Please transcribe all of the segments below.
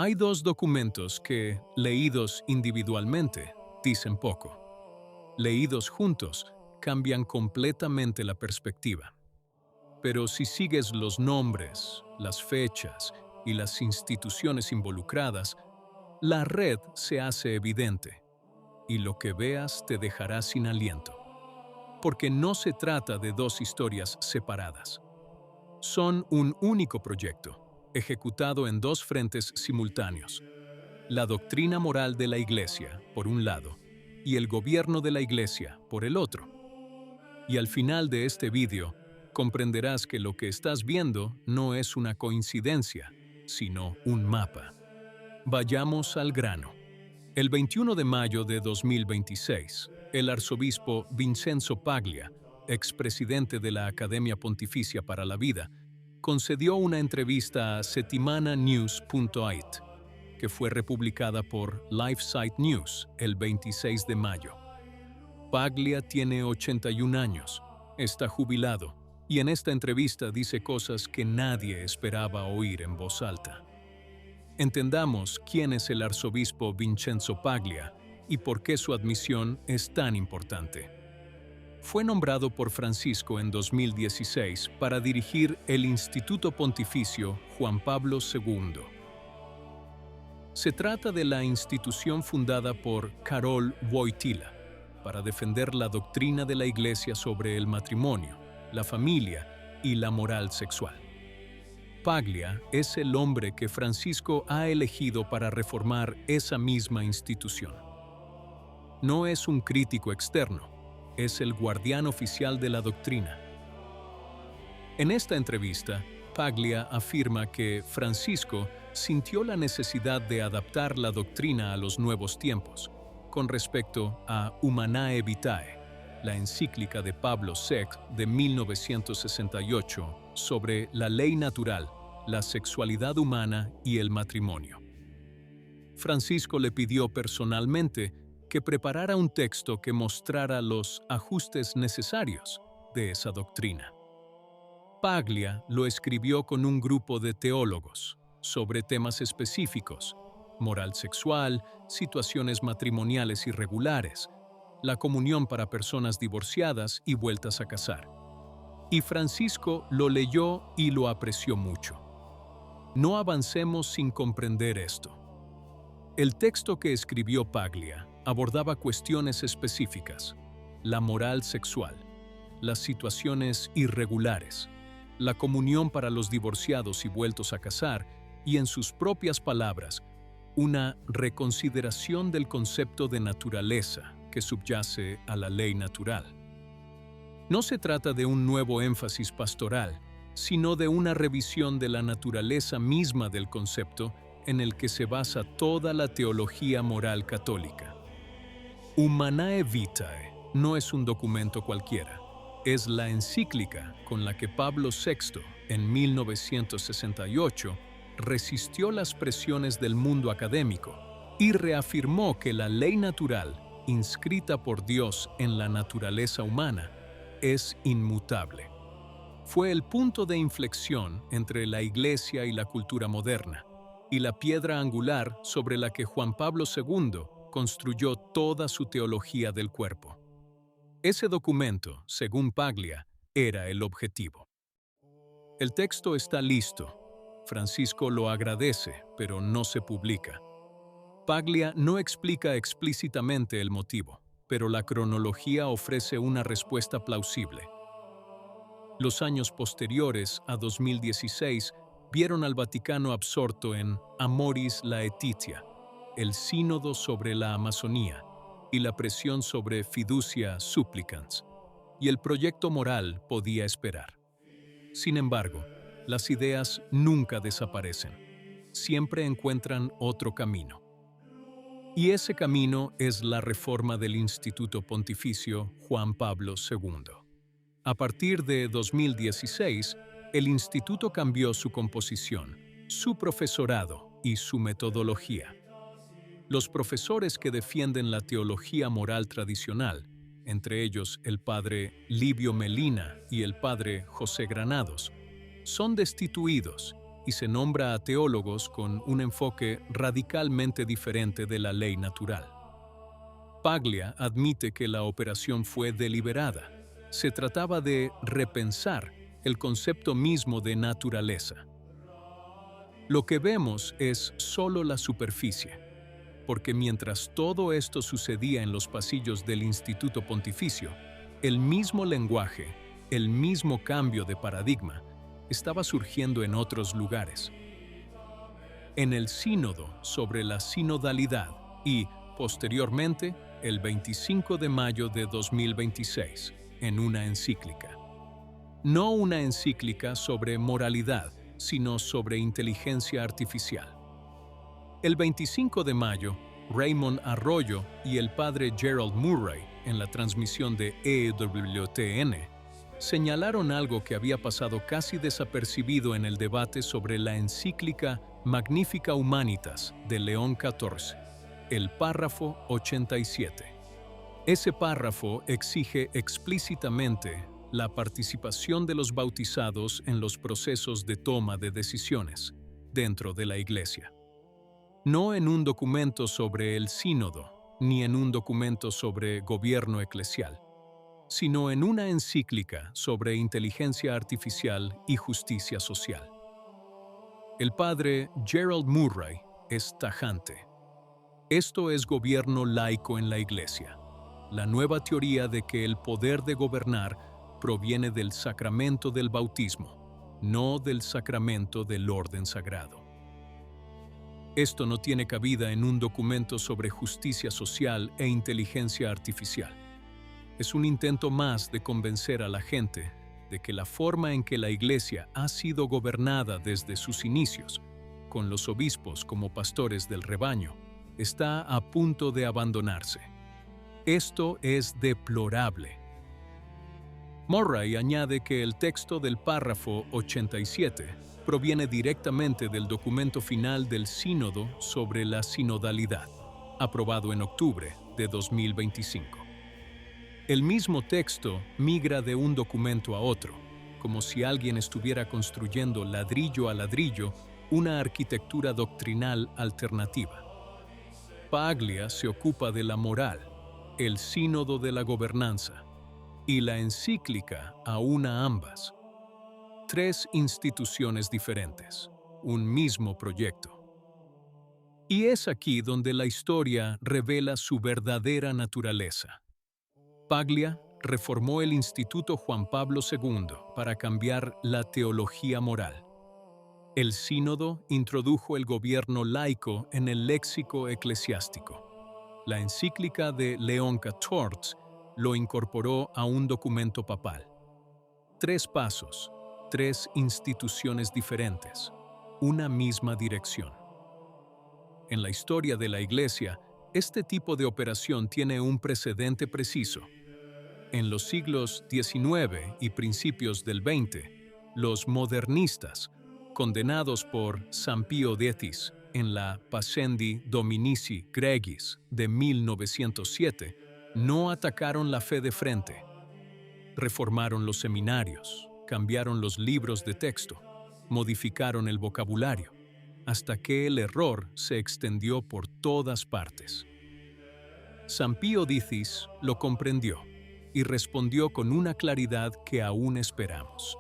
Hay dos documentos que, leídos individualmente, dicen poco. Leídos juntos, cambian completamente la perspectiva. Pero si sigues los nombres, las fechas y las instituciones involucradas, la red se hace evidente y lo que veas te dejará sin aliento. Porque no se trata de dos historias separadas. Son un único proyecto, ejecutado en dos frentes simultáneos. La doctrina moral de la Iglesia, por un lado, y el gobierno de la Iglesia, por el otro. Y al final de este vídeo, comprenderás que lo que estás viendo no es una coincidencia, sino un mapa. Vayamos al grano. El 21 de mayo de 2026, el arzobispo Vincenzo Paglia, expresidente de la Academia Pontificia para la Vida, concedió una entrevista a settimananews.it, que fue republicada por LifeSite News el 26 de mayo. Paglia tiene 81 años, está jubilado, y en esta entrevista dice cosas que nadie esperaba oír en voz alta. Entendamos quién es el arzobispo Vincenzo Paglia y por qué su admisión es tan importante. Fue nombrado por Francisco en 2016 para dirigir el Instituto Pontificio Juan Pablo II. Se trata de la institución fundada por Karol Wojtyla para defender la doctrina de la Iglesia sobre el matrimonio, la familia y la moral sexual. Paglia es el hombre que Francisco ha elegido para reformar esa misma institución. No es un crítico externo, es el guardián oficial de la doctrina. En esta entrevista, Paglia afirma que Francisco sintió la necesidad de adaptar la doctrina a los nuevos tiempos, con respecto a Humanae Vitae, la encíclica de Pablo VI de 1968 sobre la ley natural, la sexualidad humana y el matrimonio. Francisco le pidió personalmente que preparara un texto que mostrara los ajustes necesarios de esa doctrina. Paglia lo escribió con un grupo de teólogos sobre temas específicos: moral sexual, situaciones matrimoniales irregulares, la comunión para personas divorciadas y vueltas a casar. Y Francisco lo leyó y lo apreció mucho. No avancemos sin comprender esto. El texto que escribió Paglia abordaba cuestiones específicas: la moral sexual, las situaciones irregulares, la comunión para los divorciados y vueltos a casar, y en sus propias palabras, una reconsideración del concepto de naturaleza que subyace a la ley natural. No se trata de un nuevo énfasis pastoral, sino de una revisión de la naturaleza misma del concepto en el que se basa toda la teología moral católica. Humanae Vitae no es un documento cualquiera, es la encíclica con la que Pablo VI, en 1968, resistió las presiones del mundo académico y reafirmó que la ley natural, inscrita por Dios en la naturaleza humana, es inmutable. Fue el punto de inflexión entre la Iglesia y la cultura moderna, y la piedra angular sobre la que Juan Pablo II construyó toda su teología del cuerpo. Ese documento, según Paglia, era el objetivo. El texto está listo. Francisco lo agradece, pero no se publica. Paglia no explica explícitamente el motivo, pero la cronología ofrece una respuesta plausible. Los años posteriores a 2016 vieron al Vaticano absorto en Amoris Laetitia, el sínodo sobre la Amazonía y la presión sobre Fiducia Supplicans, y el proyecto moral podía esperar. Sin embargo, las ideas nunca desaparecen, siempre encuentran otro camino. Y ese camino es la reforma del Instituto Pontificio Juan Pablo II. A partir de 2016, el instituto cambió su composición, su profesorado y su metodología. Los profesores que defienden la teología moral tradicional, entre ellos el padre Livio Melina y el padre José Granados, son destituidos y se nombra a teólogos con un enfoque radicalmente diferente de la ley natural. Paglia admite que la operación fue deliberada. Se trataba de repensar el concepto mismo de naturaleza. Lo que vemos es solo la superficie, porque mientras todo esto sucedía en los pasillos del Instituto Pontificio, el mismo lenguaje, el mismo cambio de paradigma, estaba surgiendo en otros lugares. En el Sínodo sobre la sinodalidad y, posteriormente, el 25 de mayo de 2026, en una encíclica. No una encíclica sobre moralidad, sino sobre inteligencia artificial. El 25 de mayo, Raymond Arroyo y el padre Gerald Murray, en la transmisión de EWTN, señalaron algo que había pasado casi desapercibido en el debate sobre la encíclica Magnificat Humanitas de León XIV, el párrafo 87. Ese párrafo exige explícitamente la participación de los bautizados en los procesos de toma de decisiones dentro de la Iglesia. No en un documento sobre el sínodo, ni en un documento sobre gobierno eclesial, sino en una encíclica sobre inteligencia artificial y justicia social. El padre Gerald Murray es tajante. Esto es gobierno laico en la Iglesia, la nueva teoría de que el poder de gobernar proviene del sacramento del bautismo, no del sacramento del orden sagrado. Esto no tiene cabida en un documento sobre justicia social e inteligencia artificial. Es un intento más de convencer a la gente de que la forma en que la Iglesia ha sido gobernada desde sus inicios, con los obispos como pastores del rebaño, está a punto de abandonarse. Esto es deplorable. Murray añade que el texto del párrafo 87 proviene directamente del documento final del Sínodo sobre la sinodalidad, aprobado en octubre de 2025. El mismo texto migra de un documento a otro, como si alguien estuviera construyendo ladrillo a ladrillo una arquitectura doctrinal alternativa. Paglia se ocupa de la moral, el sínodo de la gobernanza, y la encíclica aúna ambas. Tres instituciones diferentes, un mismo proyecto. Y es aquí donde la historia revela su verdadera naturaleza. Paglia reformó el Instituto Juan Pablo II para cambiar la teología moral. El sínodo introdujo el gobierno laico en el léxico eclesiástico. La encíclica de León XIV lo incorporó a un documento papal. Tres pasos, tres instituciones diferentes, una misma dirección. En la historia de la Iglesia, este tipo de operación tiene un precedente preciso. En los siglos XIX y principios del XX, los modernistas, condenados por San Pío X en la Pascendi Dominici Gregis de 1907, no atacaron la fe de frente. Reformaron los seminarios, cambiaron los libros de texto, modificaron el vocabulario, hasta que el error se extendió por todas partes. San Pío X lo comprendió y respondió con una claridad que aún esperamos.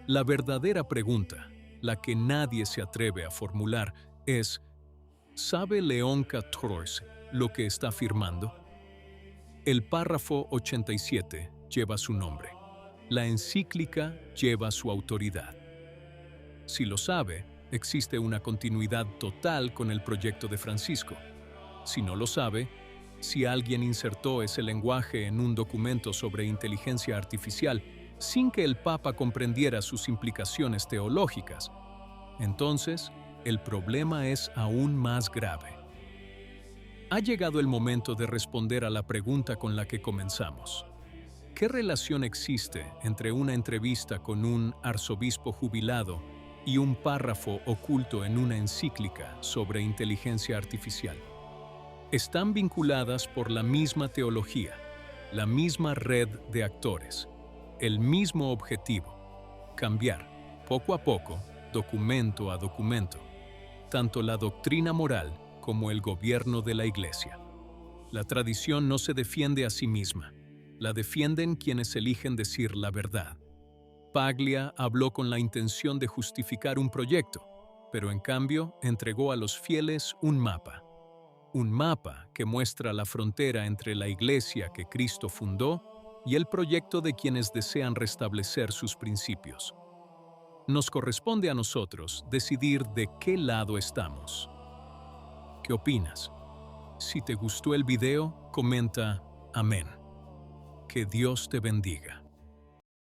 La verdadera pregunta, la que nadie se atreve a formular, es: ¿sabe León XIV lo que está firmando? El párrafo 87 lleva su nombre. La encíclica lleva su autoridad. Si lo sabe, existe una continuidad total con el proyecto de Francisco. Si no lo sabe, si alguien insertó ese lenguaje en un documento sobre inteligencia artificial sin que el Papa comprendiera sus implicaciones teológicas, entonces el problema es aún más grave. Ha llegado el momento de responder a la pregunta con la que comenzamos. ¿Qué relación existe entre una entrevista con un arzobispo jubilado y un párrafo oculto en una encíclica sobre inteligencia artificial? Están vinculadas por la misma teología, la misma red de actores, el mismo objetivo: cambiar, poco a poco, documento a documento, tanto la doctrina moral como el gobierno de la Iglesia. La tradición no se defiende a sí misma, la defienden quienes eligen decir la verdad. Paglia habló con la intención de justificar un proyecto, pero en cambio entregó a los fieles un mapa que muestra la frontera entre la Iglesia que Cristo fundó y el proyecto de quienes desean restablecer sus principios. Nos corresponde a nosotros decidir de qué lado estamos. ¿Qué opinas? Si te gustó el video, comenta amén. Que Dios te bendiga.